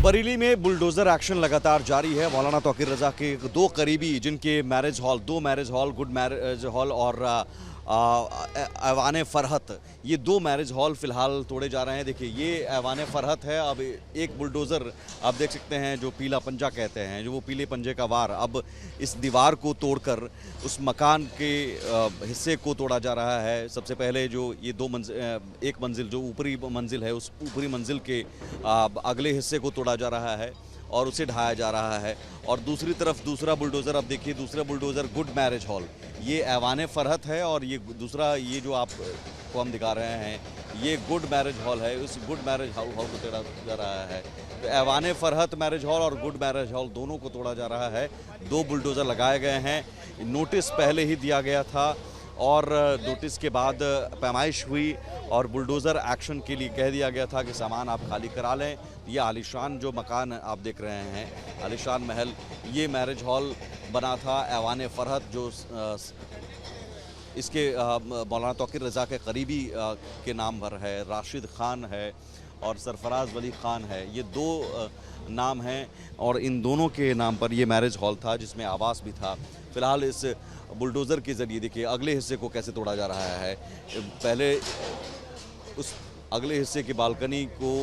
बरेली में bulldozer action लगातार जारी है। मौलाना तौकीर रजा के दो करीबी, जिनके दो marriage hall, good marriage hall और ऐवान फरहत, ये दो मैरिज हॉल फिलहाल तोड़े जा रहे हैं। देखिए, ये ऐवान फरहत है। अब एक बुलडोज़र आप देख सकते हैं, जो पीला पंजा कहते हैं, जो वो पीले पंजे का वार, अब इस दीवार को तोड़कर उस मकान के हिस्से को तोड़ा जा रहा है। सबसे पहले जो ये एक मंजिल, जो ऊपरी मंजिल है, उस ऊपरी मंजिल के अगले हिस्से को तोड़ा जा रहा है और उसे ढाया जा रहा है। और दूसरी तरफ दूसरा बुलडोज़र, अब देखिए दूसरा बुलडोज़र गुड मैरिज हॉल, ये ऐवान फरहत है और ये दूसरा, ये जो आपको हम दिखा रहे हैं, ये गुड मैरिज हॉल है। उस गुड मैरिज हॉल को तोड़ा जा रहा है। तो ऐवान फरहत मैरिज हॉल और गुड मैरिज हॉल दोनों को तोड़ा जा रहा है। दो बुलडोज़र लगाए गए हैं। नोटिस पहले ही दिया गया था और नोटिस के बाद पैमाइश हुई और बुलडोज़र एक्शन के लिए कह दिया गया था कि सामान आप खाली करा लें। ये आलीशान जो मकान आप देख रहे हैं, आलीशान महल, ये मैरिज हॉल बना था ऐवान फरहत, जो इसके मौलाना तौकीर रजा के करीबी के नाम पर है। राशिद खान है और सरफराज वली खान है, ये दो नाम हैं और इन दोनों के नाम पर ये मैरिज हॉल था, जिसमें आवास भी था। फिलहाल इस बुलडोज़र के ज़रिए देखिए अगले हिस्से को कैसे तोड़ा जा रहा है। पहले उस अगले हिस्से की बालकनी को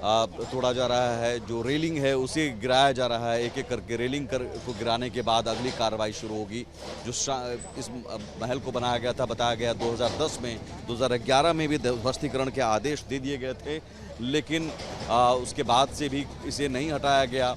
तोड़ा जा रहा है, जो रेलिंग है उसे गिराया जा रहा है। एक एक करके रेलिंग को गिराने के बाद अगली कार्रवाई शुरू होगी। जो इस महल को बनाया गया था, बताया गया 2010 में, 2011 में भी ध्वस्तीकरण के आदेश दे दिए गए थे, लेकिन उसके बाद से भी इसे नहीं हटाया गया।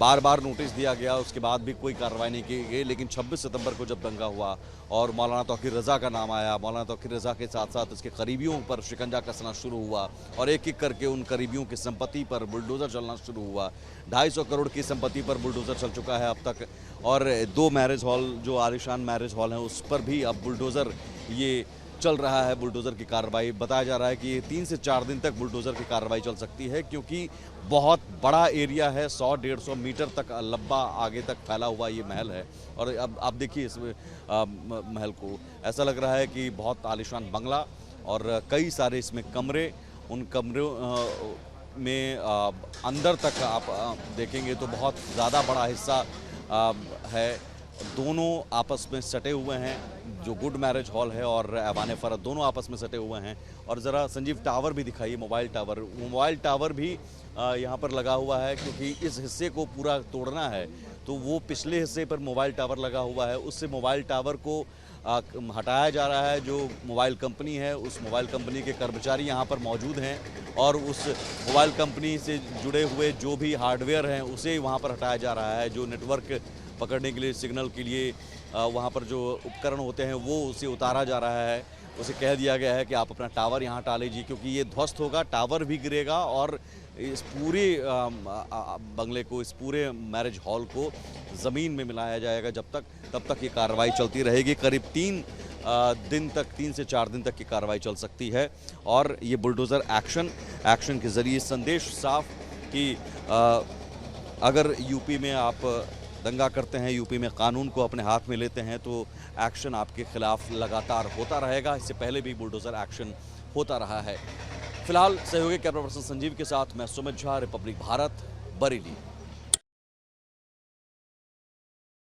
बार बार नोटिस दिया गया, उसके बाद भी कोई कार्रवाई नहीं की गई। लेकिन 26 सितंबर को जब दंगा हुआ और मौलाना तौकीर रजा का नाम आया, मौलाना तौकीर रजा के साथ साथ उसके करीबियों पर शिकंजा कसना शुरू हुआ और एक एक करके उन करीबियों की संपत्ति पर बुलडोज़र चलना शुरू हुआ। 250 करोड़ की संपत्ति पर बुलडोज़र चल चुका है अब तक। और दो मैरिज हॉल, जो आलिशान मैरिज हॉल हैं, उस पर भी अब बुलडोज़र ये चल रहा है। बुलडोज़र की कार्रवाई, बताया जा रहा है कि 3 से 4 दिन तक बुलडोज़र की कार्रवाई चल सकती है, क्योंकि बहुत बड़ा एरिया है। 100-150 मीटर तक लंबा आगे तक फैला हुआ ये महल है। और अब आप देखिए इस महल को, ऐसा लग रहा है कि बहुत आलीशान बंगला और कई सारे इसमें कमरे, उन कमरों में अंदर तक आप देखेंगे तो बहुत ज़्यादा बड़ा हिस्सा है। दोनों आपस में सटे हुए हैं, जो गुड मैरिज हॉल है और ऐवान फरहत, दोनों आपस में सटे हुए हैं। और ज़रा संजीव टावर भी दिखाइए, मोबाइल टावर भी यहाँ पर लगा हुआ है, क्योंकि इस हिस्से को पूरा तोड़ना है तो वो पिछले हिस्से पर मोबाइल टावर लगा हुआ है, उससे मोबाइल टावर को हटाया जा रहा है। जो मोबाइल कंपनी है, उस मोबाइल कंपनी के कर्मचारी यहाँ पर मौजूद हैं और उस मोबाइल कंपनी से जुड़े हुए जो भी हार्डवेयर हैं उसे वहाँ पर हटाया जा रहा है। जो नेटवर्क पकड़ने के लिए, सिग्नल के लिए वहाँ पर जो उपकरण होते हैं, वो उसे उतारा जा रहा है। उसे कह दिया गया है कि आप अपना टावर यहाँ हटा लीजिए, क्योंकि ये ध्वस्त होगा, टावर भी गिरेगा और इस पूरे बंगले को, इस पूरे मैरिज हॉल को ज़मीन में मिलाया जाएगा। तब तक ये कार्रवाई चलती रहेगी। करीब 3 दिन तक, 3 से 4 दिन तक की कार्रवाई चल सकती है। और ये बुलडोज़र एक्शन के ज़रिए संदेश साफ कि अगर यूपी में आप दंगा करते हैं, यूपी में कानून को अपने हाथ में लेते हैं, तो एक्शन आपके खिलाफ लगातार होता रहेगा। इससे पहले भी बुलडोज़र एक्शन होता रहा है। फिलहाल सहयोगी कैमरा पर्सन संजीव के साथ मैं सुमित झा, रिपब्लिक भारत, बरेली।